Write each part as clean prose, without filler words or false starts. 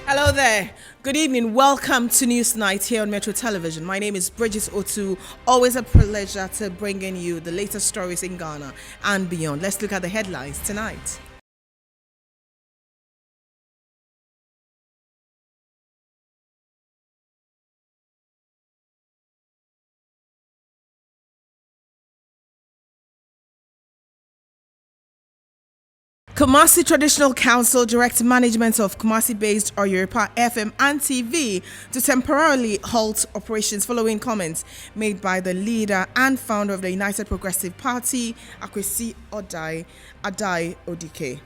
Hello there. Good evening. Welcome to News Night here on Metro Television. My name is Bridget Otu. Always a pleasure to bring in you the latest stories in Ghana and beyond. Let's look at the headlines tonight. Kumasi Traditional Council directs management of Kumasi-based Yoruba FM and TV to temporarily halt operations following comments made by the leader and founder of the United Progressive Party, Akwesi Adai Odike.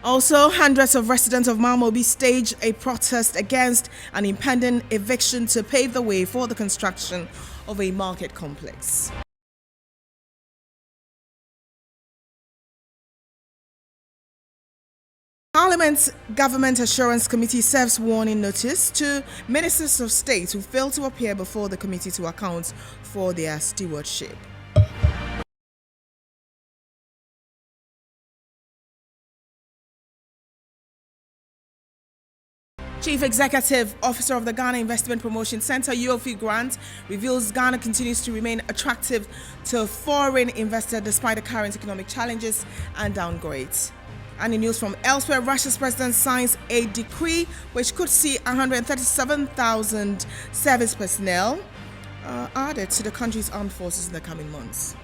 Also, hundreds of residents of Malmobi staged a protest against an impending eviction to pave the way for the construction of a market complex. Parliament's Government Assurance Committee serves warning notice to ministers of state who fail to appear before the committee to account for their stewardship. Chief Executive Officer of the Ghana Investment Promotion Center, UOF Grant, reveals Ghana continues to remain attractive to foreign investors despite the current economic challenges and downgrades. And in news from elsewhere, Russia's president signs a decree which could see 137,000 service personnel added to the country's armed forces in the coming months.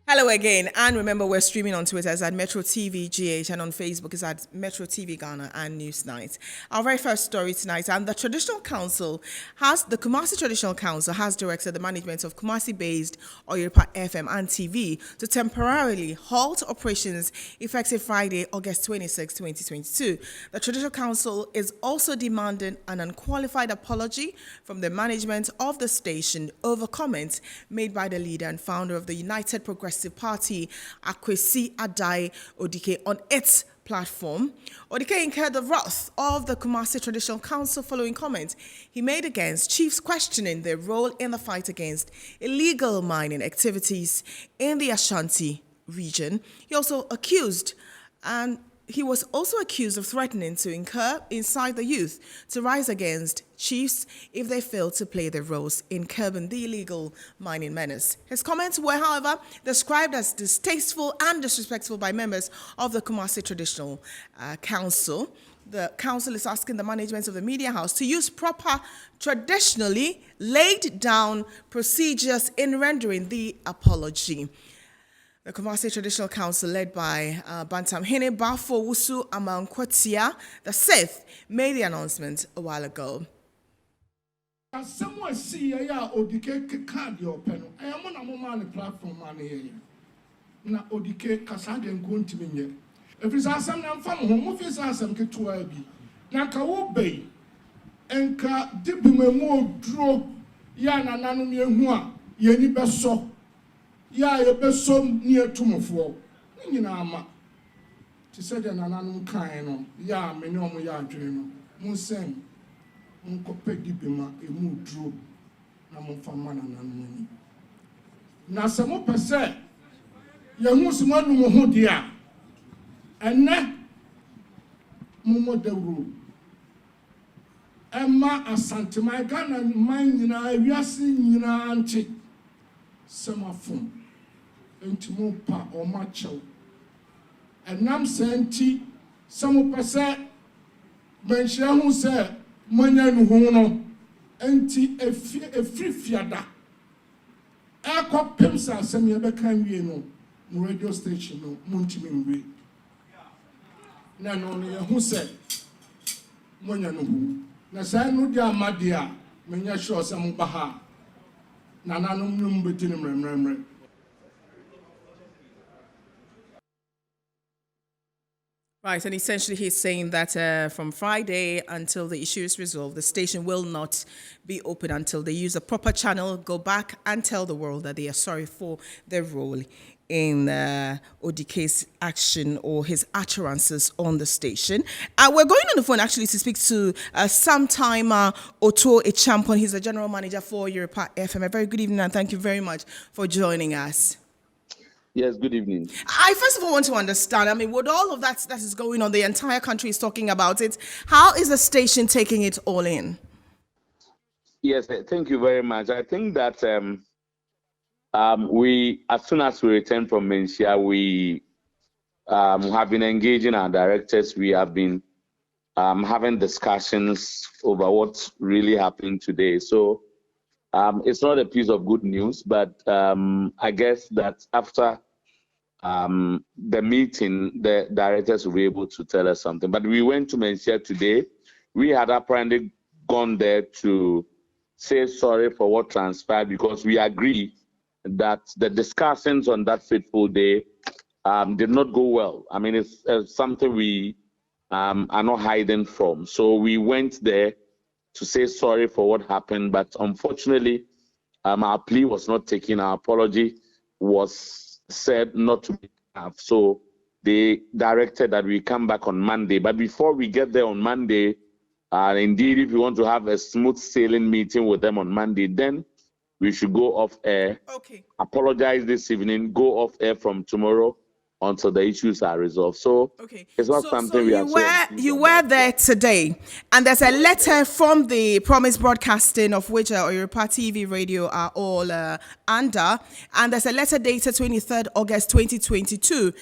Hello again, and remember we're streaming on Twitter as at Metro TV GH and on Facebook is at Metro TV Ghana and Newsnight. Our very first story tonight, and the Kumasi Traditional Council has directed the management of Kumasi-based Yoruba FM and TV to temporarily halt operations effective Friday, August 26, 2022. The Traditional Council is also demanding an unqualified apology from the management of the station over comments made by the leader and founder of the United Progressive Party, Akwesi Adai Odike, on its platform. Odike incurred the wrath of the Kumasi Traditional Council following comments he made against chiefs questioning their role in the fight against illegal mining activities in the Ashanti region. He was also accused of threatening to incite the youth to rise against chiefs if they failed to play their roles in curbing the illegal mining menace. His comments were, however, described as distasteful and disrespectful by members of the Kumasi Traditional Council. The council is asking the management of the media house to use proper, traditionally laid down procedures in rendering the apology. The Kumasi Traditional Council, led by Bantam Hene Bafo Wusu Amankwatia the 6th, made the announcement a while ago. Someone see a Odike card your pen. I am on a moment platform money. Na Odike Casad and Guntimin. If it's a son and family, home office as some get to Abby. Naka Bay and Ka Dibimo drove Yana Nanumia, Yeni Besso. Ya besom near tumofo nyina ama ti said na nanum kan no ya me ne omo ya adwene no mun sem mun kopedi bima emu duro na mun fama na nanum ni na se mo pese ye hu se mo nu ho dia enne mo dawro emma asante my Ghana man nyina wiase nyina anche semafom ntimo pa o macho enam senti samo pese menhia hu se manya nu hu no enti efri fiada akopem sa asem ye be kan wie no radio station no muntimi mwe na no ne hu se manya nu hu na sa nu dia amadia menya sure se mo ba ha na nanum num betini mremremre. Right, and essentially he's saying that from Friday until the issue is resolved, the station will not be open until they use a proper channel, go back and tell the world that they are sorry for their role in ODK's action or his utterances on the station. We're going on the phone actually to speak to Sometime Otto Echampon. He's the general manager for Europa FM. A very good evening and thank you very much for joining us. Yes, good evening. I first of all want to understand, I mean, with all of that is going on, the entire country is talking about it. How is the station taking it all in? Yes, thank you very much. I think that we, as soon as we return from Mensia, we have been engaging our directors. We have been having discussions over what's really happening today. So it's not a piece of good news, but I guess that after the meeting, the directors will be able to tell us something. But we went to Mensia today. We had apparently gone there to say sorry for what transpired because we agree that the discussions on that fateful day did not go well. I mean, it's something we are not hiding from. So we went there to say sorry for what happened, but unfortunately, our plea was not taken. Our apology was said not to be enough. So they directed that we come back on Monday. But before we get there on Monday, indeed, if you want to have a smooth sailing meeting with them on Monday, then we should go off air. Okay. Apologize this evening, go off air from tomorrow until the issues are resolved. So okay. It's not something we are you were there today, and there's a letter from the Promise Broadcasting, of which Europa TV Radio are all under, and there's a letter dated 23rd August 2022,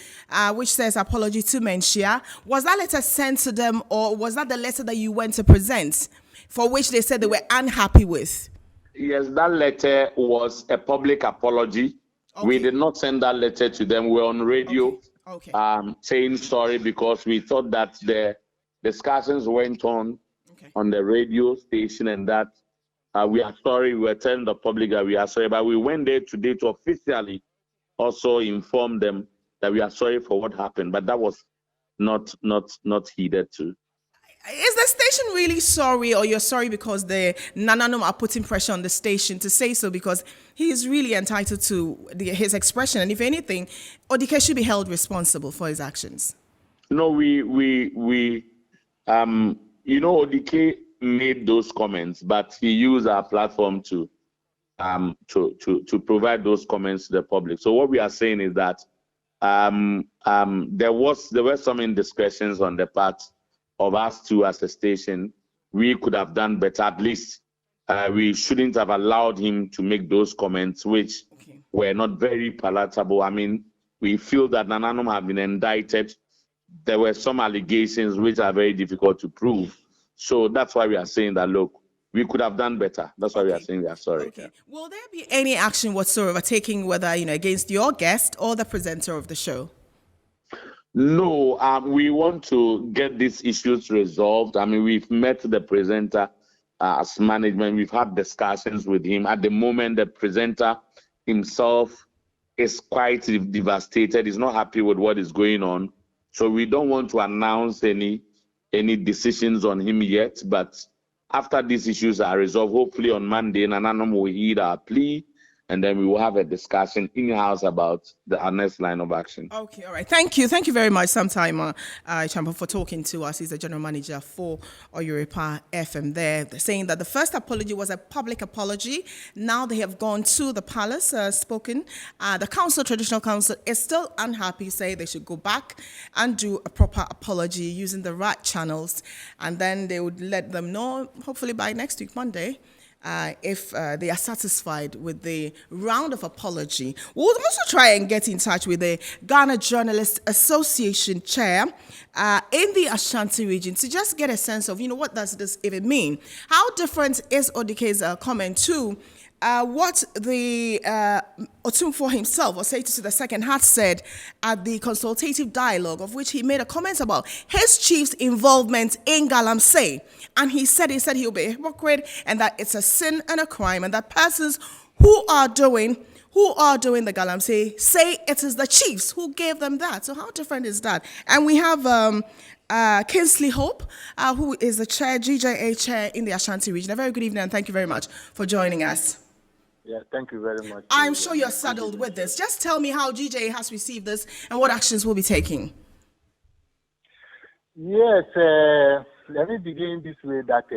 which says apology to Mensia. Was that letter sent to them, or was that the letter that you went to present, for which they said they were unhappy with? Yes, that letter was a public apology. Okay. We did not send that letter to them. We're on radio saying sorry because we thought that the discussions went on the radio station and that we are sorry. We were telling the public that we are sorry. But we went there today to officially also inform them that we are sorry for what happened. But that was not heeded too. Is the station really sorry, or you're sorry because the Nananom are putting pressure on the station to say so, because he is really entitled to his expression, and if anything, Odike should be held responsible for his actions? No, Odike made those comments, but he used our platform to provide those comments to the public. So what we are saying is that there were some indiscretions on the part of us two as a station. We could have done better. At least we shouldn't have allowed him to make those comments, which were not very palatable. I mean, we feel that Nananom have been indicted. There were some allegations which are very difficult to prove. So that's why we are saying that, look, we could have done better. That's why we are saying we are sorry. Okay. Yeah. Will there be any action whatsoever taken, whether against your guest or the presenter of the show? No, we want to get these issues resolved. I mean, we've met the presenter as management. We've had discussions with him. At the moment, the presenter himself is quite devastated. He's not happy with what is going on. So we don't want to announce any decisions on him yet. But after these issues are resolved, hopefully on Monday, Nananom will heed our plea, and then we will have a discussion in-house about our next line of action. Okay, all right. Thank you. Thank you very much, Sometime Champa, for talking to us. He's the general manager for Europa FM there. They're saying that the first apology was a public apology. Now they have gone to the palace, spoken. The council, traditional council, is still unhappy, say they should go back and do a proper apology using the right channels. And then they would let them know, hopefully by next week, Monday, if they are satisfied with the round of apology. We'll also try and get in touch with the Ghana Journalists Association chair in the Ashanti region to just get a sense of, what does this even mean? How different is Odike's comment to what the Otumfuo himself, or Seitu the second, had said at the consultative dialogue, of which he made a comment about his chief's involvement in Galamsey. And he said he'll be a hypocrite, and that it's a sin and a crime, and that persons who are doing who are doing the galamsey say it is the chiefs who gave them that. So how different is that? And we have Kinsley Hope, who is the chair, GJA chair in the Ashanti region. A very good evening and thank you very much for joining us. Yeah, thank you very much. I'm sure you're saddled with this. Just tell me how GJA has received this and what actions we'll be taking. Yes, let me begin this way that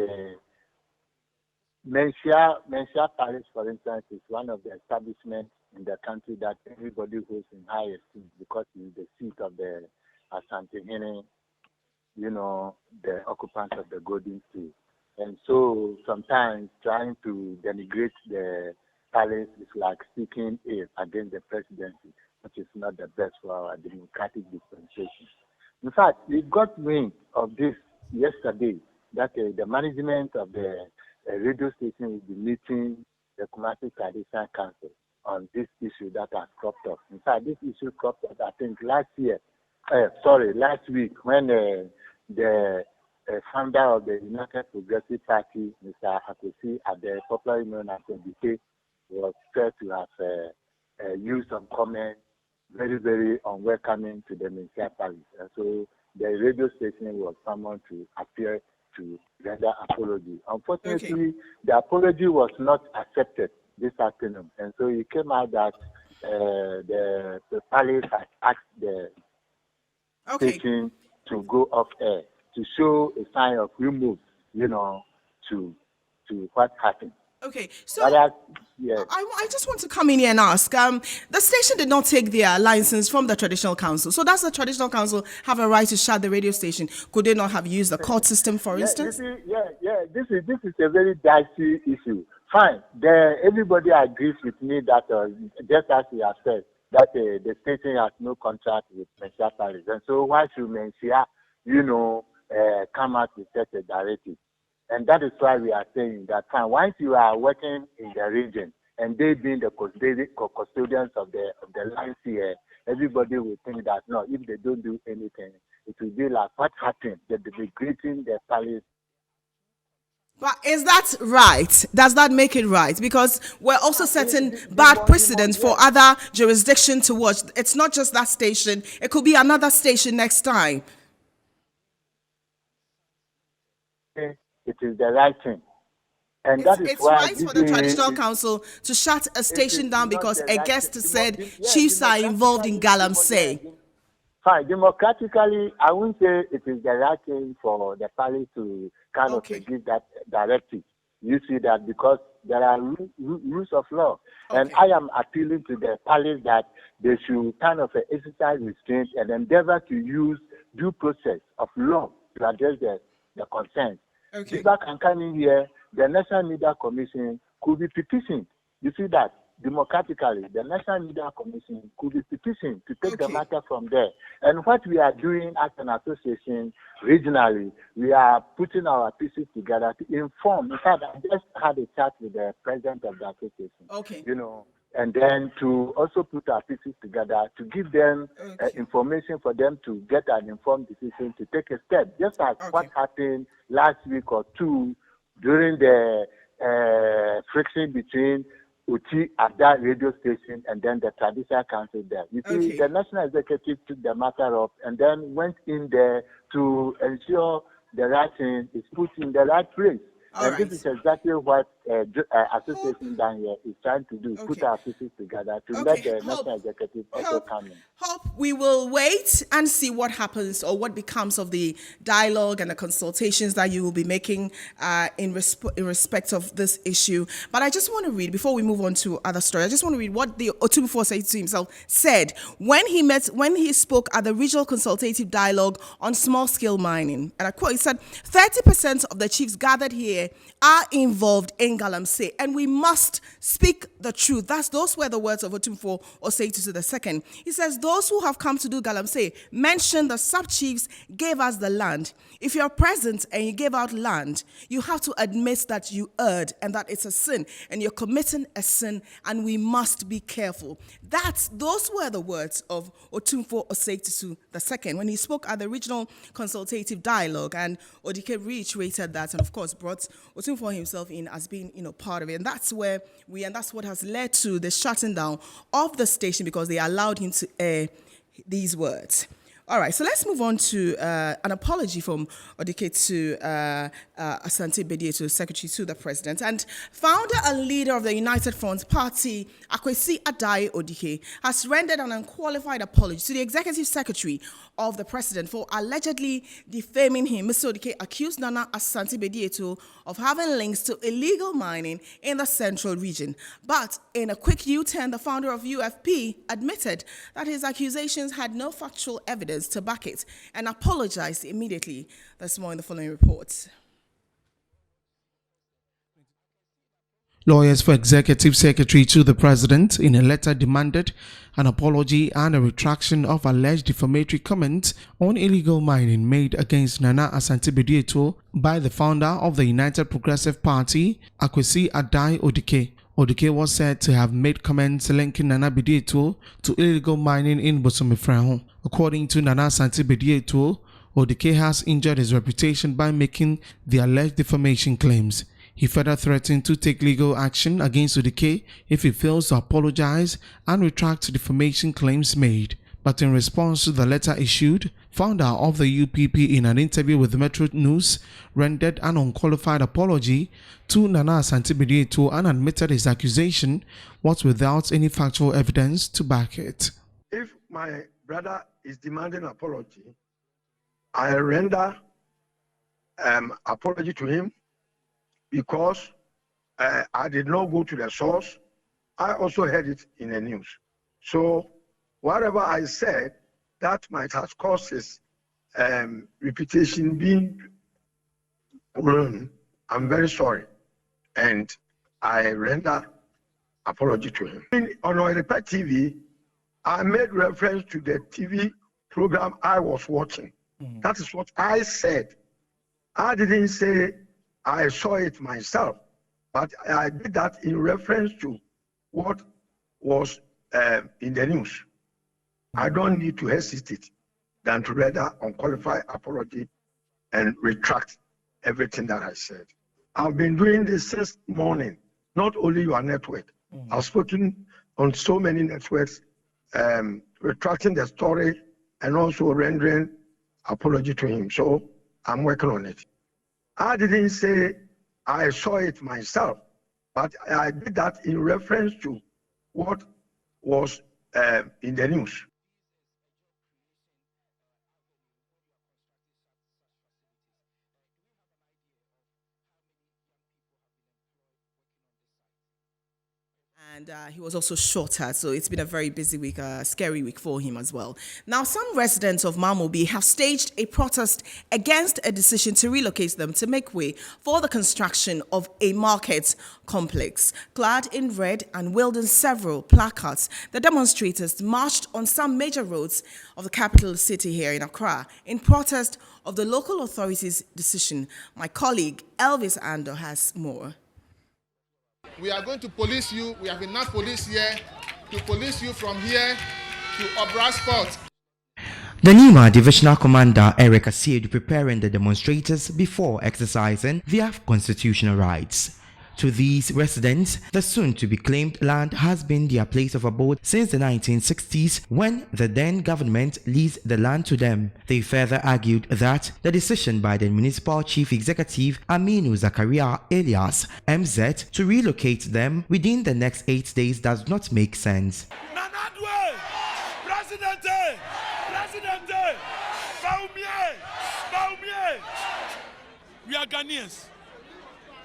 Mensia Palace, for instance, is one of the establishments in the country that everybody holds in high esteem because it's the seat of the Asante Hene, the occupants of the Golden State. And so sometimes trying to denigrate the palace is like seeking aid against the presidency, which is not the best for our democratic dispensation. In fact, we got wind of this yesterday that the management of the radio station will be meeting the Kumasi Traditional Council on this issue that has cropped up. In fact, this issue cropped up, I think, last week when the founder of the United Progressive Party, Mr. Akosi, at the popular known as MBK, was said to have used some comments very, very unwelcoming to the Mensia Palace. And so the radio station was summoned to appear to render apology. Unfortunately, the apology was not accepted this afternoon. And so it came out that the palace had asked the station to go off air to show a sign of remove, to what happened. Okay, so yes. I just want to come in here and ask. The station did not take their license from the traditional council. So does the traditional council have a right to shut the radio station? Could they not have used the court system, for instance? This is a very dicey issue. Fine. Everybody agrees with me that, just as you have said, that the station has no contract with Mensia Palace. And so why should Mensia, come out with such a directive? And that is why we are saying that once you are working in the region and they being the custodians of the lands here, everybody will think that no, if they don't do anything, it will be like what happened, that they be greeting the palace. But is that right? Does that make it right? Because we're also setting bad precedents for other jurisdictions to watch. It's not just that station. It could be another station next time. It is the right thing. And that is it's why right for the traditional council to shut a station down because a guest said chiefs are involved in galamsey. Fine, democratically, I wouldn't say it is the right thing for the palace to kind of give that directive. You see that because there are rules of law. And I am appealing to the palace that they should kind of exercise restraint and endeavor to use due process of law to address the concerns. People can come in here, the National Media Commission could be petitioned. You see that democratically, the National Media Commission could be petitioned to take the matter from there. And what we are doing as an association regionally, we are putting our pieces together to inform. In fact, I just had a chat with the president of the association. And then to also put our pieces together to give them information for them to get an informed decision to take a step, just as what happened last week or two during the friction between Uti at that radio station and then the traditional council there. You see, the national executive took the matter up and then went in there to ensure the right thing is put in the right place. This is exactly what association down here is trying to do, put our pieces together to let the national executive also come in. Hope we will wait and see what happens or what becomes of the dialogue and the consultations that you will be making in respect of this issue. But I just want to read, before we move on to other stories, I just want to read what the Otumfuo to himself said when he spoke at the Regional Consultative Dialogue on Small-Scale Mining. And I quote, he said, 30% of the chiefs gathered here are involved in galamsey, and we must speak the truth. Those were the words of Otumfuo Osei II. He says, those who have come to do galamsey mention the sub-chiefs gave us the land. If you're present and you gave out land, you have to admit that you erred and that it's a sin, and you're committing a sin, and we must be careful. Those were the words of Otumfuo Osei II when he spoke at the Regional Consultative Dialogue, and Odike reiterated that and, of course, brought Otunfo himself in as being, part of it. And that's that's what has led to the shutting down of the station because they allowed him to air these words. All right, so let's move on to an apology from Odike to Asante Bedieto, Secretary to the President. And founder and leader of the United Front Party, Akwesi Adai Odike, has rendered an unqualified apology to the Executive Secretary of the President for allegedly defaming him. Mr. Odike accused Nana Asante Bedieto of having links to illegal mining in the central region. But in a quick U-turn, the founder of UFP admitted that his accusations had no factual evidence to back it and apologized immediately. That's more in the following reports. Lawyers for Executive Secretary to the President in a letter demanded an apology and a retraction of alleged defamatory comments on illegal mining made against Nana Asante Bedieto by the founder of the United Progressive Party, Akwesi Adai Odike. Odike was said to have made comments linking Nana Bedieto to illegal mining in Bosomifraho. According to Nana Asante Bedieto, Odike has injured his reputation by making the alleged defamation claims. He further threatened to take legal action against Odike if he fails to apologize and retract defamation claims made. But in response to the letter issued, founder of the UPP in an interview with Metro News rendered an unqualified apology to Nana Asante Bedieto and admitted his accusation was without any factual evidence to back it. If my brother is demanding apology, I render apology to him because I did not go to the source. I also heard it in the news. So whatever I said, that might have caused his reputation being ruined. I'm very sorry. And I render apology to him. On Oirepa TV, I made reference to the TV program I was watching. That is what I said. I didn't say I saw it myself, but I did that in reference to what was in the news. I don't need to hesitate than to render unqualified apology and retract everything that I said. I've been doing this since morning, not only your network. I've spoken on so many networks, retracting the story and also rendering apology to him. So I'm working on it. I didn't say I saw it myself, but I did that in reference to what was in the news. And he was also shorter, so it's been a very busy week, scary week for him as well. Now, some residents of Mamobi have staged a protest against a decision to relocate them to make way for the construction of a market complex. Clad in red and wielding several placards, the demonstrators marched on some major roads of the capital city here in Accra in protest of the local authorities' decision. My colleague Elvis Ando has more. We are going to police you. We have enough police here to police you from here to Obrasport. The Nima Divisional Commander Eric Asiedu preparing the demonstrators before exercising their constitutional rights. To these residents, the soon-to-be claimed land has been their place of abode since the 1960s when the then government leased the land to them. They further argued that the decision by the Municipal Chief Executive Aminu Zakaria alias MZ to relocate them within the next 8 days does not make sense. We are Ghanaians.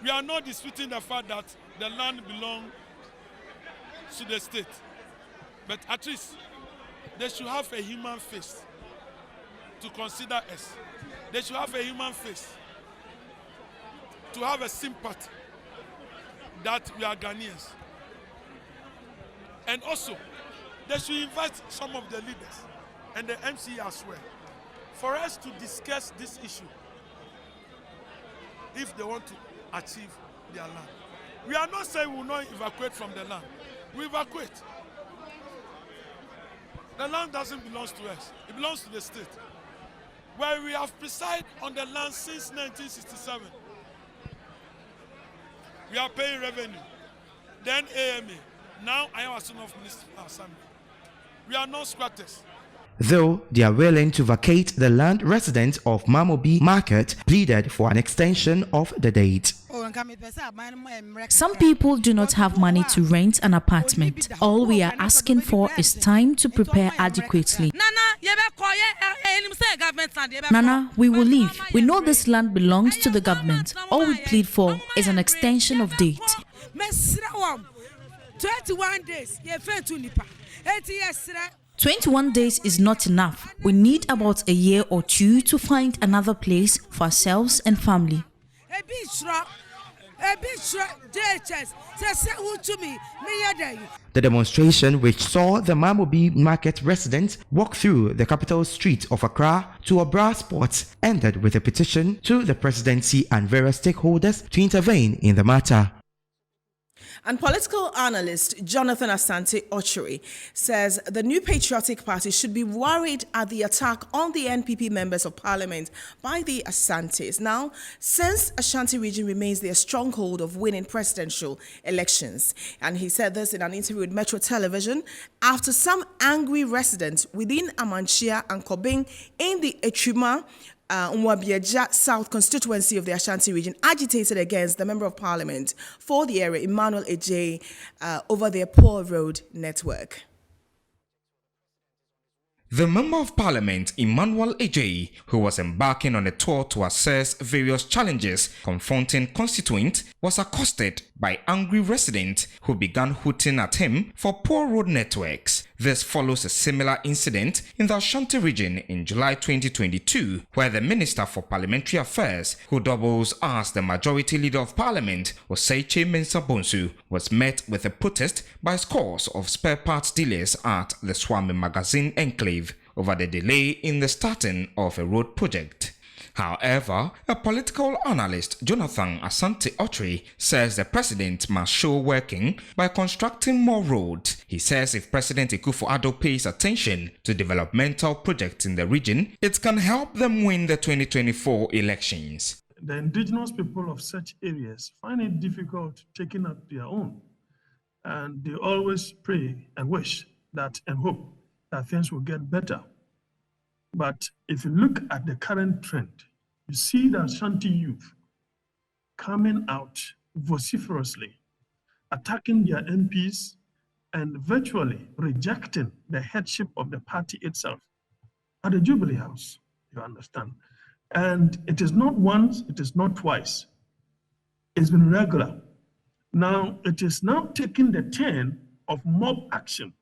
We are not disputing the fact that the land belongs to the state. But at least they should have a human face to consider us. They should have a human face to have a sympathy that we are Ghanaians. And also, they should invite some of the leaders and the MC as well for us to discuss this issue if they want to achieve their land. We are not saying we will not evacuate from the land. We evacuate. The land doesn't belong to us. It belongs to the state. Where we have presided on the land since 1967. We are paying revenue. Then AMA. Now I am a son of Minister Assembly. We are not squatters. Though they are willing to vacate, the land residents of Mamobi Market pleaded for an extension of the date. Some people do not have money to rent an apartment. All we are asking for is time to prepare adequately. Nana, we will leave. We know this land belongs to the government. All we plead for is an extension of date. 21 days. 21 days is not enough. We need about a year or two to find another place for ourselves and family. The demonstration, which saw the Mamobi Market residents walk through the capital street of Accra to Obra Sports, ended with a petition to the presidency and various stakeholders to intervene in the matter. And political analyst Jonathan Asante Ochery says the New Patriotic Party should be worried at the attack on the NPP members of parliament by the Asantes. Now, since Ashanti region remains their stronghold of winning presidential elections, and he said this in an interview with Metro Television after some angry residents within Amanchia and Kobing in the Echuma Mwabieja South constituency of the Ashanti region agitated against the Member of Parliament for the area, Emmanuel Ejay, over their poor road network. The Member of Parliament, Emmanuel Ejay, who was embarking on a tour to assess various challenges confronting constituents, was accosted by angry residents who began hooting at him for poor road networks. This follows a similar incident in the Ashanti region in July 2022, where the Minister for Parliamentary Affairs, who doubles as the Majority Leader of Parliament, Oseiche Mensah Bonsu, was met with a protest by scores of spare parts dealers at the Swami Magazine Enclave over the delay in the starting of a road project. However, a political analyst, Jonathan Asante Ochery, says the president must show working by constructing more roads. He says if President Akufo-Addo pays attention to developmental projects in the region, it can help them win the 2024 elections. The indigenous people of such areas find it difficult taking up their own, and they always pray and wish that and hope that things will get better. But if you look at the current trend, you see the Ashanti youth coming out vociferously, attacking their MPs and virtually rejecting the headship of the party itself at the Jubilee House, you understand. And it is not once, it is not twice. It's been regular. Now, it is now taking the turn of mob action.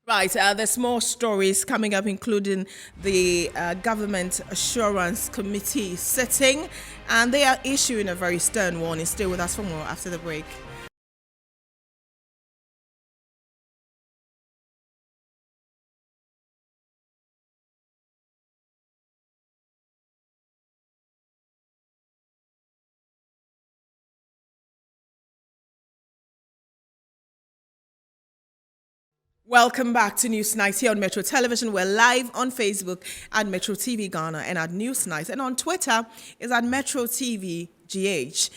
Right, there's more stories coming up, including the Government Assurance Committee sitting, and they are issuing a very stern warning. Stay with us for more after the break. Welcome back to Newsnight here on Metro Television. We're live on Facebook at Metro TV Ghana and at Newsnight, and on Twitter is at Metro TV GH.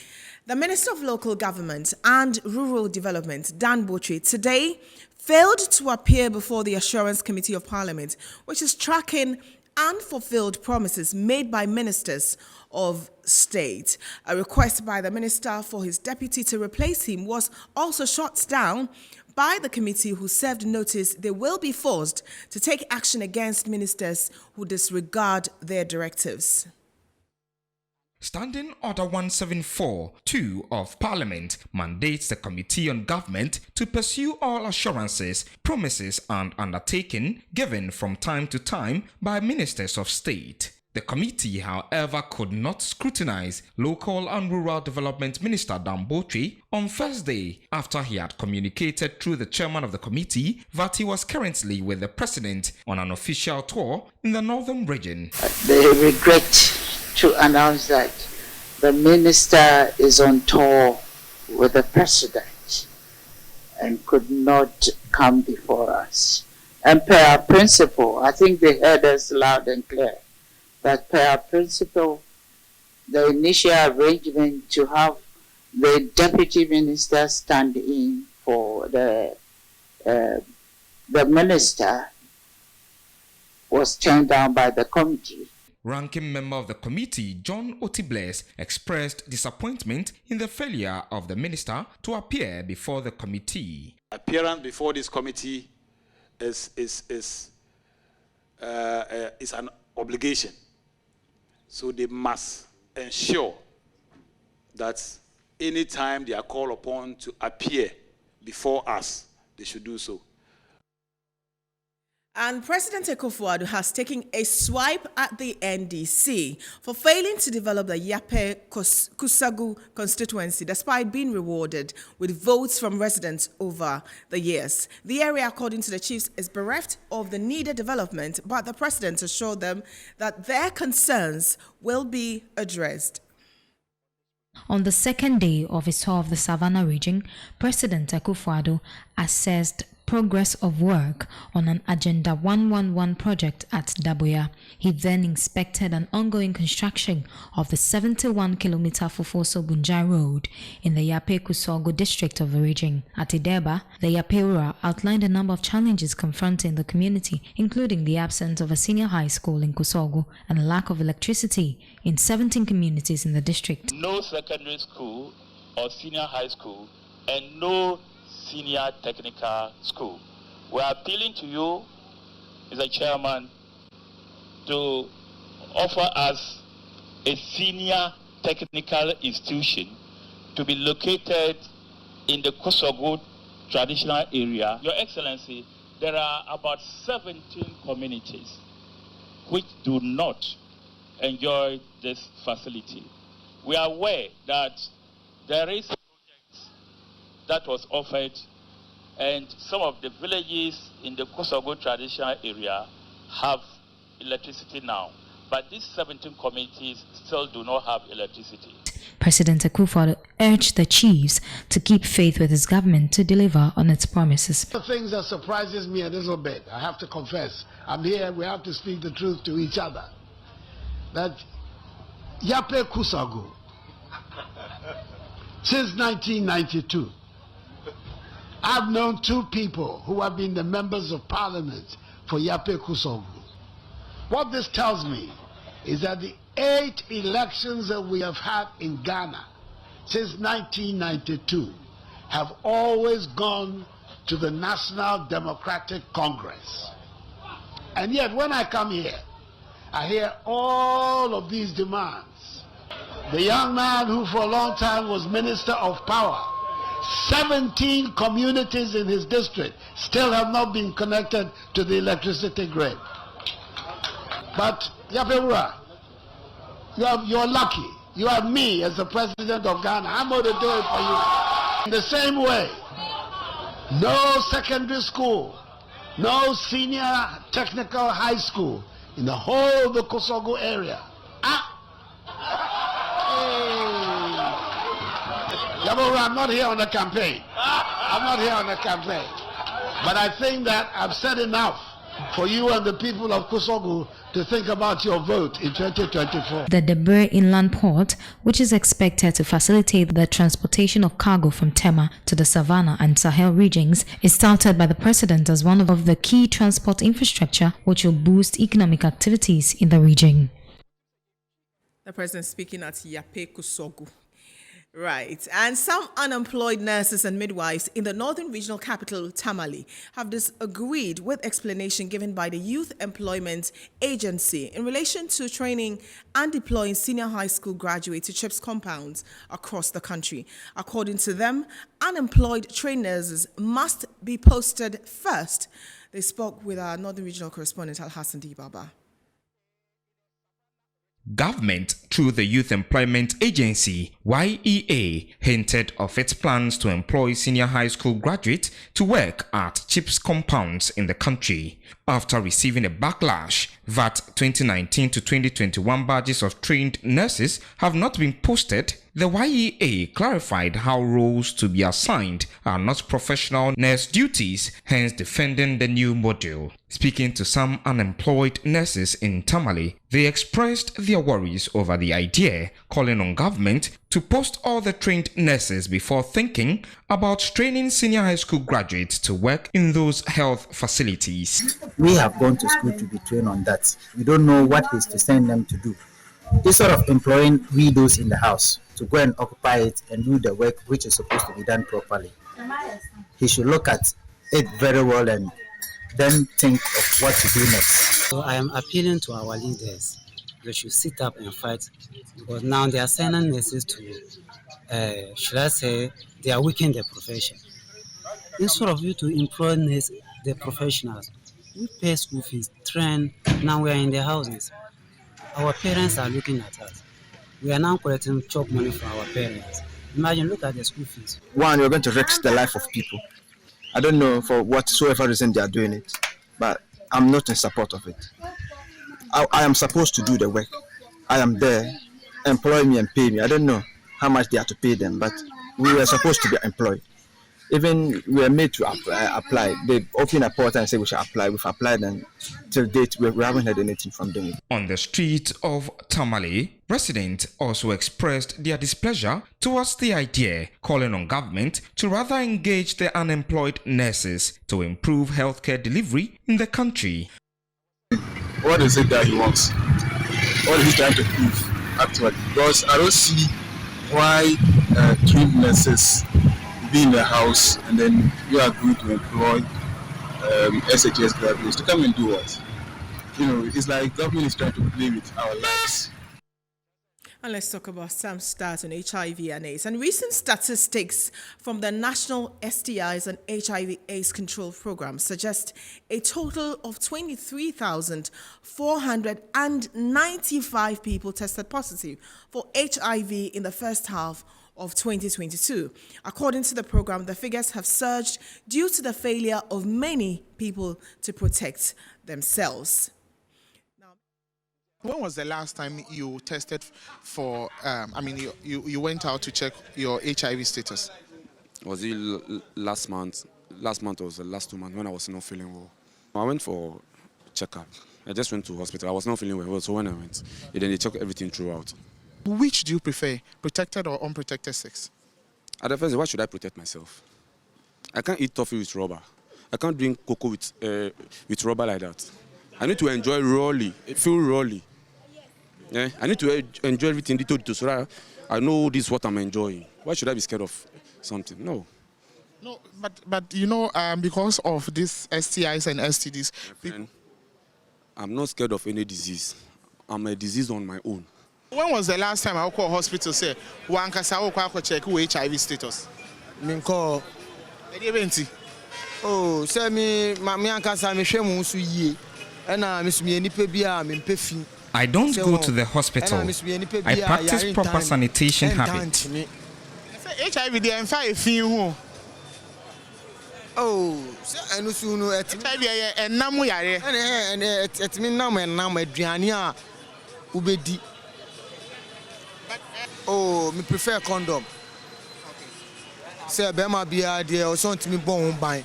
The Minister of Local Government and Rural Development, Dan Botry, today failed to appear before the Assurance Committee of Parliament, which is tracking unfulfilled promises made by ministers of state. A request by the minister for his deputy to replace him was also shot down by the committee, who served notice they will be forced to take action against ministers who disregard their directives. Standing Order 174-2 of Parliament mandates the Committee on Government to pursue all assurances, promises and undertaking given from time to time by ministers of state. The committee, however, could not scrutinize Local and Rural Development Minister Dan Botry on Thursday after he had communicated through the chairman of the committee that he was currently with the president on an official tour in the northern region. They regret to announce that the minister is on tour with the president and could not come before us. And per our principle, I think they heard us loud and clear, that per our principle, the initial arrangement to have the deputy minister stand in for the minister was turned down by the committee. Ranking member of the committee, John Otibles, expressed disappointment in the failure of the minister to appear before the committee. Appearance before this committee is an obligation. So they must ensure that anytime they are called upon to appear before us, they should do so. And President Akufo-Addo has taken a swipe at the NDC for failing to develop the Yape-Kusagu constituency despite being rewarded with votes from residents over the years. The area, according to the chiefs, is bereft of the needed development, but the president assured them that their concerns will be addressed. On the second day of his tour of the Savannah region, President Akufo-Addo assessed progress of work on an Agenda 111 project at Daboya. He then inspected an ongoing construction of the 71-kilometer Fufoso-Bunjai Road in the Yape-Kusago district of the region. At Ideba, the Yape-Ura outlined a number of challenges confronting the community, including the absence of a senior high school in Kusago and a lack of electricity in 17 communities in the district. No secondary school or senior high school and no senior technical school. We are appealing to you, Mr. Chairman, to offer us a senior technical institution to be located in the Kusago traditional area. Your Excellency, there are about 17 communities which do not enjoy this facility. We are aware that there is a project that was offered, and some of the villages in the Kusago traditional area have electricity now, but these 17 communities still do not have electricity. President Akufo-Addo urged the chiefs to keep faith with his government to deliver on its promises. The things that surprises me a little bit, I have to confess, I'm here, we have to speak the truth to each other, that Yape Kusago, since 1992, I've known two people who have been the members of parliament for Yape Kusago. What this tells me is that the 8 elections that we have had in Ghana since 1992 have always gone to the National Democratic Congress. And yet when I come here, I hear all of these demands. The young man who for a long time was Minister of Power, 17 communities in his district still have not been connected to the electricity grid. But Yape-Ura, you're lucky. You have me as the president of Ghana. I'm going to do it for you. In the same way, no secondary school, no senior technical high school in the whole of the Kusago area. Yape-Ura, I'm not here on a campaign. I'm not here on a campaign. But I think that I've said enough for you and the people of Kusago to think about your vote in 2024. The Debere Inland Port, which is expected to facilitate the transportation of cargo from Tema to the Savannah and Sahel regions, is touted by the president as one of the key transport infrastructure which will boost economic activities in the region. The president speaking at Yape Kusago. Right. And some unemployed nurses and midwives in the northern regional capital, Tamale, have disagreed with explanation given by the Youth Employment Agency in relation to training and deploying senior high school graduates to CHIPS compounds across the country. According to them, unemployed trained nurses must be posted first. They spoke with our northern regional correspondent, Al-Hassan Dibaba. Government, through the Youth Employment Agency, YEA, hinted of its plans to employ senior high school graduates to work at CHIPS compounds in the country. After receiving a backlash, VAT 2019 to 2021 badges of trained nurses have not been posted The YEA clarified how roles to be assigned are not professional nurse duties, hence defending the new module. Speaking to some unemployed nurses in Tamale, they expressed their worries over the idea, calling on government to post all the trained nurses before thinking about training senior high school graduates to work in those health facilities. We have gone to school to be trained on that. We don't know what is to send them to do. Instead of employing widows in the house to go and occupy it and do the work which is supposed to be done properly, he should look at it very well and then think of what to do next. So I am appealing to our leaders. They should sit up and fight, because now they are sending nurses to, should I say, they are weakening the profession. Instead of you to employ nurses, the professionals, we pay school fees, train, now we are in the houses. Our parents are looking at us. We are now collecting chop money from our parents. Imagine, look at the school fees. One, you're going to risk the life of people. I don't know for whatsoever reason they are doing it, but I'm not in support of it. I am supposed to do the work. I am there. Employ me and pay me. I don't know how much they have to pay them, but we were supposed to be employed. Even we were made to apply. They open a portal and say we should apply. We've applied, and till date we haven't heard anything from them. On the street of Tamale, residents also expressed their displeasure towards the idea, calling on government to rather engage the unemployed nurses to improve healthcare delivery in the country. What is it that he wants? What is he trying to prove, actually? Because I don't see why trained nurses be in the house and then you are going to employ SHS graduates to come and do what? You know, it's like government is trying to play with our lives. And let's talk about some stats on HIV and AIDS. And recent statistics from the National STIs and HIV/AIDS Control Program suggest a total of 23,495 people tested positive for HIV in the first half of 2022. According to the program, the figures have surged due to the failure of many people to protect themselves. When was the last time you tested for, you went out to check your HIV status? Was it last month? Last month was the last 2 months when I was not feeling well. I went for checkup. I just went to hospital. I was not feeling well, so when I went, then they checked everything throughout. Which do you prefer, protected or unprotected sex? At the first, why should I protect myself? I can't eat toffee with rubber. I can't drink cocoa with rubber like that. I need to enjoy rawly, feel rawly. Yeah? I need to enjoy everything little so that I know this is what I'm enjoying. Why should I be scared of something? No. No, but you know, because of these STIs and STDs, friend, I'm not scared of any disease. I'm a disease on my own. When was the last time I called hospital say one kasa check HIV status? Minko. Oh, say me ankasa me hwe mu so yie. Na me nipa bia me mpefi. I don't go to the hospital. I practice proper sanitation habits. HIV dey enfa efin ho. Oh, say enu su no HIV enam yare. Etimi nam enam aduane a ubedi. Oh, me prefer condom. Say bema bia dey o so ntimi bon ho ban.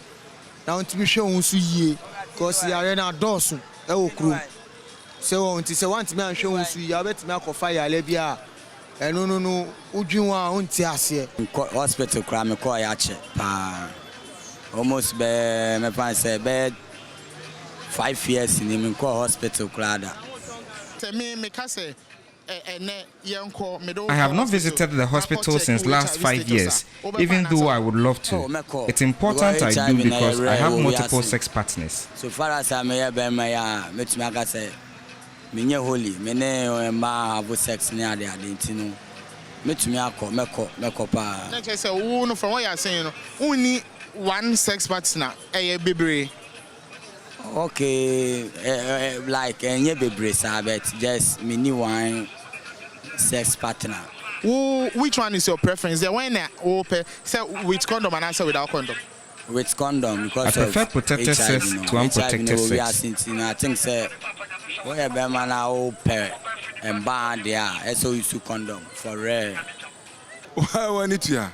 Na ntimi hwe ho so yie because yare na dosun e wo kru. So until say want me and show you you bet me akofa yale bia eno no udwin a unti ase hospital kra me call ya che pa almost be me pan say be 5 years in me call hospital kra da me ka say I have not visited the hospital since last 5 years, even though I would love to. It's important I do because I have multiple sex partners. So far as I may be my say me holy me ne ma have sex near the identity me to me meko pa na say who from what you are saying only one sex partner bebre. Okay, like any bebre but just me ni one sex partner. Which one is your preference? The one say with condom and answer without condom? With condom because I prefer protected sex to unprotected sex. I think say where be man now pair and band there so you condom for rare. When it ya.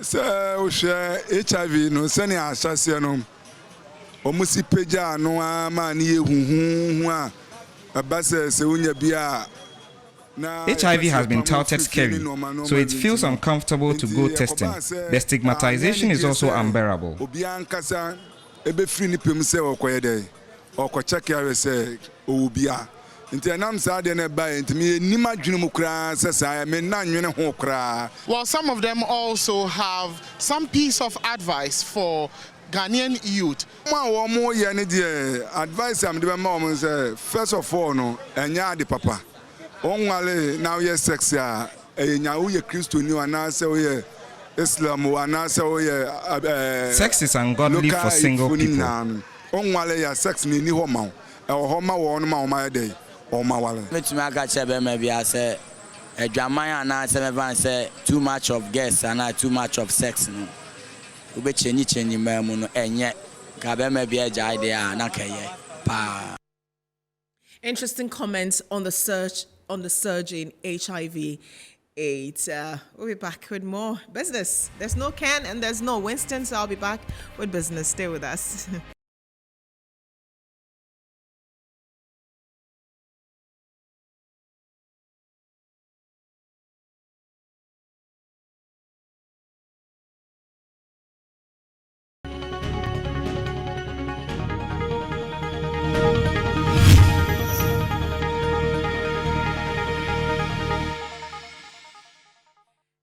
So share HIV no send ya shase no. Omusi peja no man ye hu abase se unya bia. HIV has been touted scary, so it feels uncomfortable to go testing. The stigmatization is also unbearable. Ebe free ni pem se okoye dey okocheck ya se obia nti enam sa de na ba nti me nim adwene mu kra se sa me na nwene ho kra. Well, some of them also have some piece of advice for Ghanaian youth. Ma wo ye ne de advice am de be ma wo say first of all no enya de papa onwale now ye sex ya enya wo ye Kristo ni ana se wo ye Islam ana se wo ye sex is ungodly for single people. Onwale ya sex ni ni ho ma ho ma wo no ma o ma dey o ma wale metumi aga chebe me bia say adwaman ana se me van say too much of guests and too much of sex no ube chenyi mamu no enye ka be me bia jai dey na kaye pa. Interesting comments on the surge in HIV/AIDS. We'll be back with more business. There's no Ken and there's no Winston, so I'll be back with business. Stay with us.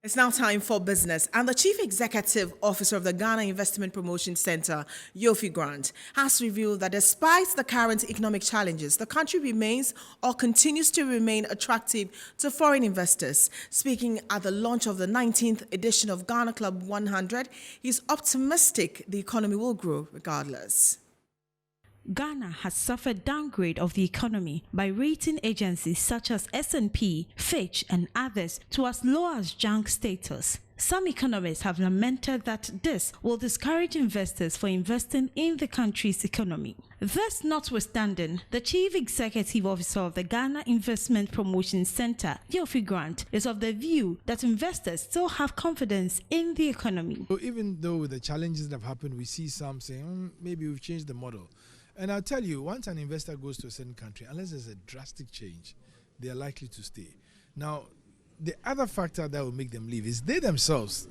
It's now time for business, and the Chief Executive Officer of the Ghana Investment Promotion Center, Yofi Grant, has revealed that despite the current economic challenges, the country remains or continues to remain attractive to foreign investors. Speaking at the launch of the 19th edition of Ghana Club 100, he's optimistic the economy will grow regardless. Ghana has suffered downgrade of the economy by rating agencies such as S&P, FITCH, and others to as low as junk status. Some economists have lamented that this will discourage investors from investing in the country's economy. This notwithstanding, the Chief Executive Officer of the Ghana Investment Promotion Center, Yofi Grant, is of the view that investors still have confidence in the economy. So even though with the challenges that have happened, we see some saying, maybe we've changed the model. And I'll tell you, once an investor goes to a certain country, unless there's a drastic change, they are likely to stay. Now, the other factor that will make them leave is they themselves,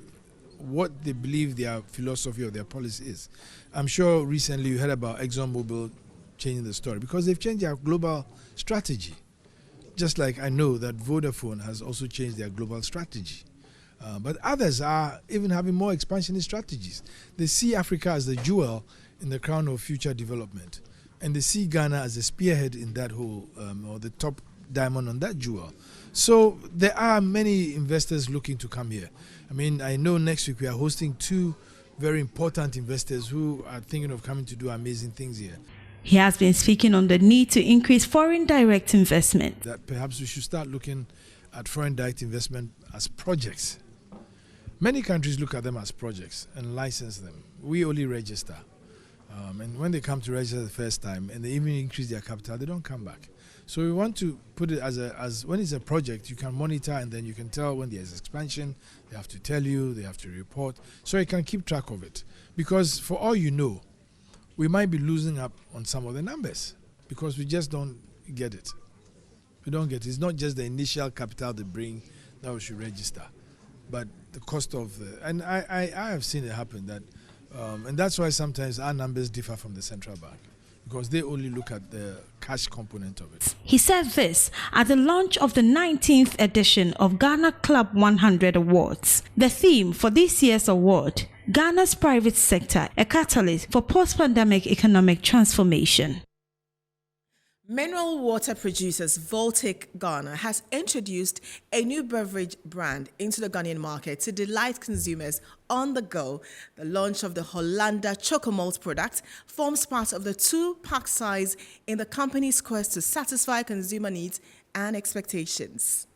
what they believe their philosophy or their policy is. I'm sure recently you heard about ExxonMobil changing the story because they've changed their global strategy. Just like I know that Vodafone has also changed their global strategy. But others are even having more expansionist strategies. They see Africa as the jewel in the crown of future development. And they see Ghana as a spearhead in that whole, or the top diamond on that jewel. So there are many investors looking to come here. I mean, I know next week we are hosting two very important investors who are thinking of coming to do amazing things here. He has been speaking on the need to increase foreign direct investment. That perhaps we should start looking at foreign direct investment as projects. Many countries look at them as projects and license them. We only register. And when they come to register the first time and they even increase their capital, they don't come back. So we want to put it as when it's a project, you can monitor and then you can tell when there's expansion, they have to tell you, they have to report, so you can keep track of it. Because for all you know, we might be losing up on some of the numbers because we just don't get it. We don't get it. It's not just the initial capital they bring that we should register, but the cost of the, and I have seen it happen that, and that's why sometimes our numbers differ from the central bank, because they only look at the cash component of it. He said this at the launch of the 19th edition of Ghana Club 100 Awards. The theme for this year's award, Ghana's private sector, a catalyst for post-pandemic economic transformation. Mineral water producers Voltic Ghana has introduced a new beverage brand into the Ghanaian market to delight consumers on the go. The launch of the HOLLANDIA CHOCO malt product forms part of the 2-pack size in the company's quest to satisfy consumer needs and expectations.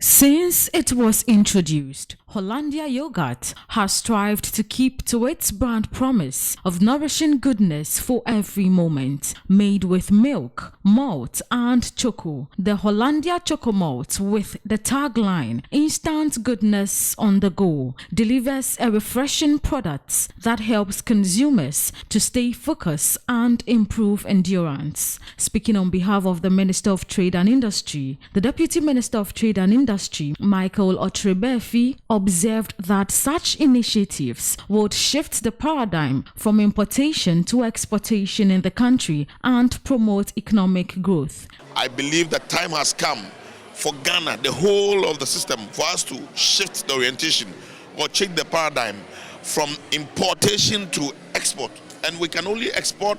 Since it was introduced, Hollandia yogurt has strived to keep to its brand promise of nourishing goodness for every moment. Made with milk, MALT and CHOCO. The Hollandia Choco Malt, with the tagline "Instant Goodness on the Go," delivers a refreshing product that helps consumers to stay focused and improve endurance. Speaking on behalf of the Minister of Trade and Industry, the Deputy Minister of Trade and Industry, Michael Otrebefi, observed that such initiatives would shift the paradigm from importation to exportation in the country and promote economic growth. I believe that time has come for Ghana, the whole of the system, for us to shift the orientation or change the paradigm from importation to export. And we can only export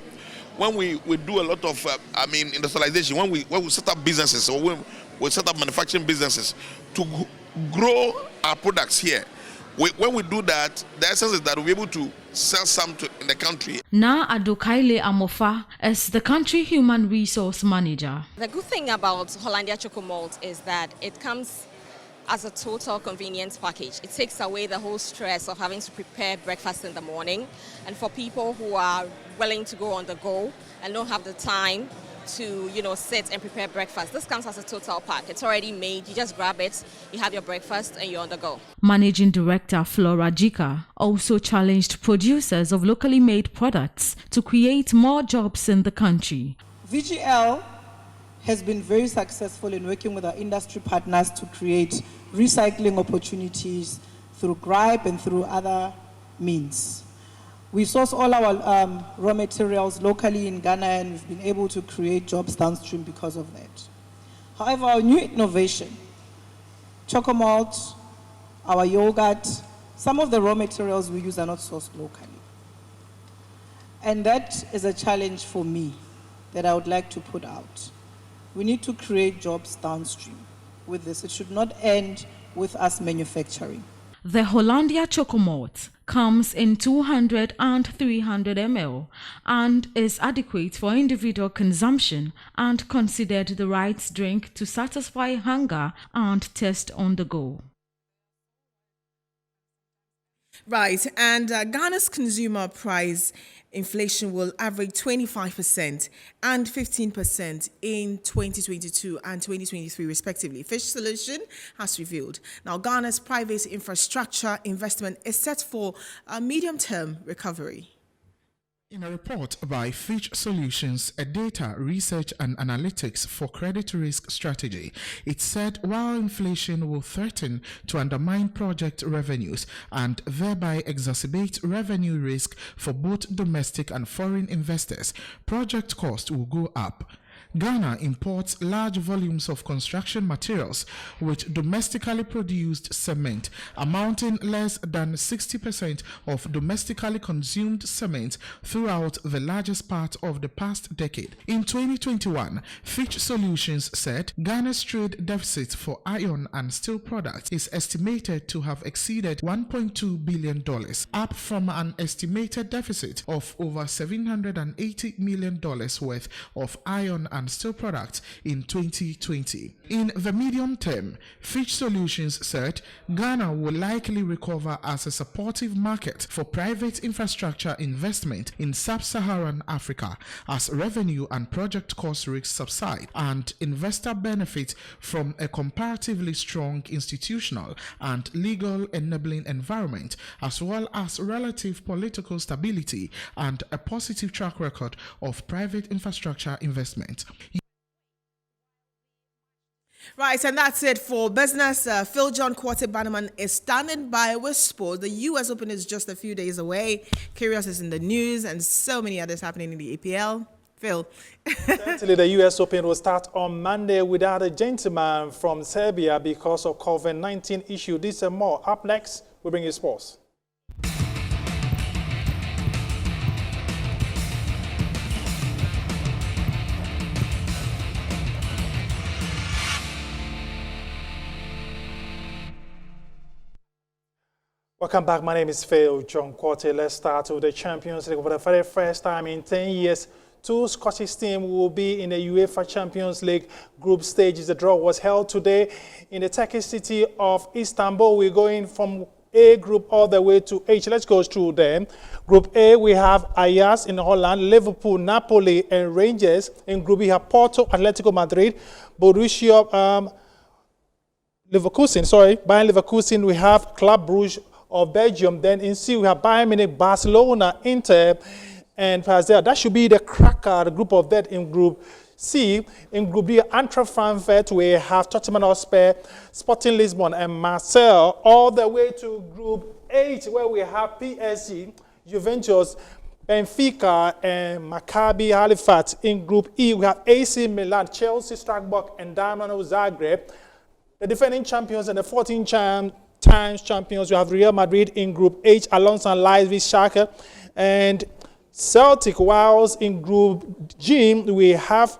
when we do a lot of, industrialization, when we set up businesses or when we set up manufacturing businesses to grow our products here. When we do that, the essence is that we'll be able to sell some in the country. Na Adokaile Amofa is the country human resource manager. The good thing about Hollandia Choco Malt is that it comes as a total convenience package. It takes away the whole stress of having to prepare breakfast in the morning. And for people who are willing to go on the go and don't have the time to, sit and prepare breakfast, this comes as a total pack. It's already made. You just grab it, you have your breakfast, and you're on the go. Managing Director Flora Jika also challenged producers of locally made products to create more jobs in the country. VGL has been very successful in working with our industry partners to create recycling opportunities through GRIPE and through other means. We source all our raw materials locally in Ghana, and we've been able to create jobs downstream because of that. However, our new innovation, Choco Malt, our yogurt, some of the raw materials we use are not sourced locally. And that is a challenge for me that I would like to put out. We need to create jobs downstream with this. It should not end with us manufacturing. The Hollandia Choco Malt comes in 200 and 300 ml and is adequate for individual consumption and considered the right drink to satisfy hunger and taste on the go. Right, and Ghana's consumer price inflation will average 25% and 15% in 2022 and 2023 respectively, FITCH Solution has revealed. Now, Ghana's private infrastructure investment is set for a medium-term recovery. In a report by FITCH Solutions, a data, research and analytics for credit risk strategy, it said while inflation will threaten to undermine project revenues and thereby exacerbate revenue risk for both domestic and foreign investors, project costs will go up. Ghana imports large volumes of construction materials with domestically produced cement, amounting less than 60% of domestically consumed cement throughout the largest part of the past decade. In 2021, FITCH Solutions said Ghana's trade deficit for iron and steel products is estimated to have exceeded $1.2 billion, up from an estimated deficit of over $780 million worth of iron and steel products in 2020. In the medium term, FITCH Solutions said Ghana will likely recover as a supportive market for private infrastructure investment in sub-Saharan Africa as revenue and project cost risks subside and investor benefit from a comparatively strong institutional and legal enabling environment, as well as relative political stability and a positive track record of private infrastructure investment. Right, and that's it for business. Phil John Kwate-Bannerman is standing by with sports. The U.S. Open is just a few days away. Curious is in the news and so many others happening in the APL. Phil. Certainly, the U.S. Open will start on Monday without a gentleman from Serbia because of COVID-19 issue. This and more. Up next, we bring you sports. Welcome back. My name is Phil John Kwate. Let's start with the Champions League. For the very first time in 10 years, two Scottish teams will be in the UEFA Champions League group stages. The draw was held today in the Turkish city of Istanbul. We're going from A group all the way to H. Let's go through them. Group A, we have Ajax in Holland, Liverpool, Napoli, and Rangers. In Group B, we have Porto, Atletico Madrid, Borussia Bayern Leverkusen. We have Club Brugge of Belgium. Then in C, we have Bayern Munich, Barcelona, Inter, and Basel. That should be the cracker, the group of that in Group C. In Group D, Eintracht Frankfurt, we have Tottenham Hotspur, Sporting Lisbon, and Marseille. All the way to Group H, where we have PSG, Juventus, Benfica, and Maccabi Halifax. In Group E, we have AC Milan, Chelsea, Strasbourg, and Dynamo Zagreb. The defending champions and the 14 times champions, we have Real Madrid. In Group H, alongside Leipzig, Schalke, and Celtic. Whilst in Group G, we have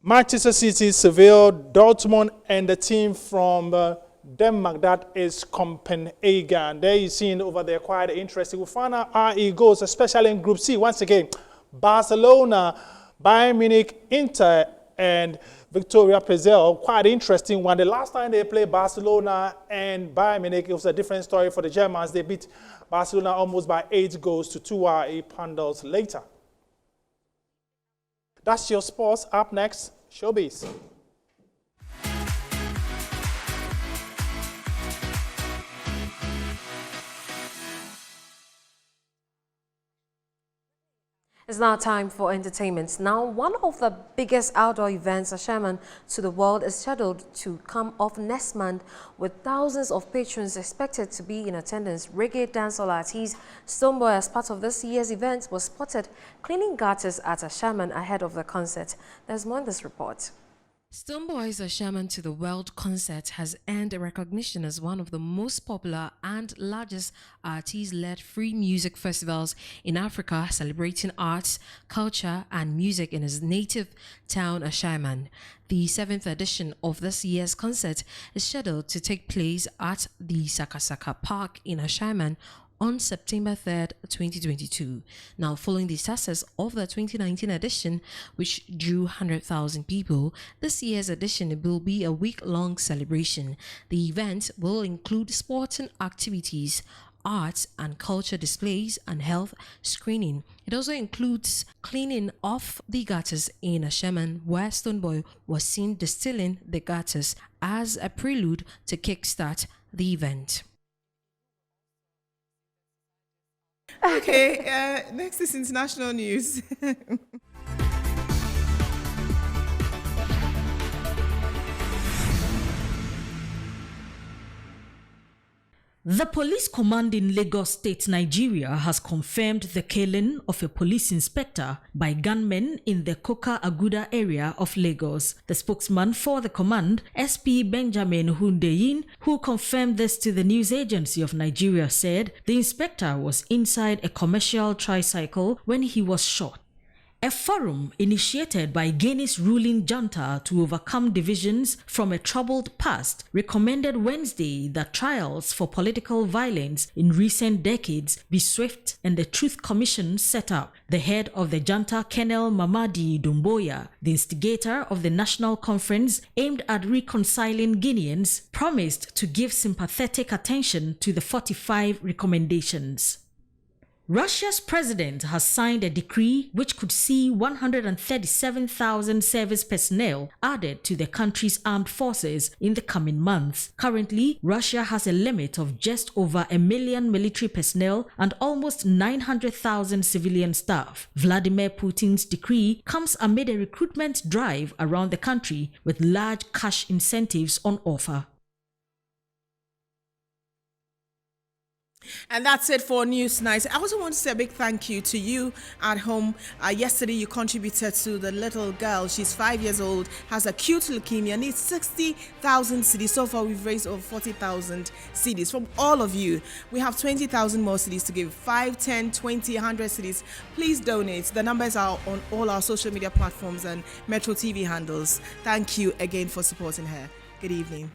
Manchester City, Seville, Dortmund, and the team from Denmark, that is Copenhagen. There you see over there quite interesting. We'll find out how it goes, especially in Group C. Once again, Barcelona, Bayern Munich, Inter, and Victoria Brazil. Quite interesting one. The last time they played Barcelona and Bayern Munich, it was a different story for the Germans. They beat Barcelona almost by 8 goals to 2 panels later. That's your sports. Up next, showbiz. It's now time for entertainment. Now, one of the biggest outdoor events, Ashaman to the world, is scheduled to come off next month, with thousands of patrons expected to be in attendance. Reggae dancehall artist Stoneboy, as part of this year's event, was spotted cleaning gutters at Ashaman ahead of the concert. There's more in this report. Stoneboy's Ashaman to the World concert has earned recognition as one of the most popular and largest artist-led free music festivals in Africa, celebrating arts, culture, and music in his native town, Ashaman. The 7th edition of this year's concert is scheduled to take place at the Sakasaka Park in Ashaman on September 3rd, 2022. Now, following the success of the 2019 edition, which drew 100,000 people, this year's edition will be a week-long celebration. The event will include sporting activities, arts and culture displays, and health screening. It also includes cleaning off the gutters in Ashaman, where Stoneboy was seen distilling the gutters as a prelude to kickstart the event. Okay, next is international news. The police command in Lagos State, Nigeria, has confirmed the killing of a police inspector by gunmen in the Koka Aguda area of Lagos. The spokesman for the command, SP Benjamin Hundeyin, who confirmed this to the news agency of Nigeria, said the inspector was inside a commercial tricycle when he was shot. A forum initiated by Guinea's ruling junta to overcome divisions from a troubled past recommended Wednesday that trials for political violence in recent decades be swift, and the Truth Commission set up. The head of the junta, Colonel Mamadi Doumbouya, the instigator of the national conference aimed at reconciling Guineans, promised to give sympathetic attention to the 45 recommendations. Russia's president has signed a decree which could see 137,000 service personnel added to the country's armed forces in the coming months. Currently, Russia has a limit of just over 1 million military personnel and almost 900,000 civilian staff. Vladimir Putin's decree comes amid a recruitment drive around the country with large cash incentives on offer. And that's it for News Night. I also want to say a big thank you to you at home. Yesterday, you contributed to the little girl. She's 5 years old, has acute leukemia, needs 60,000 cedis. So far, we've raised over 40,000 cedis from all of you. We have 20,000 more cedis to give. 5, 10, 20, 100 cedis. Please donate. The numbers are on all our social media platforms and Metro TV handles. Thank you again for supporting her. Good evening.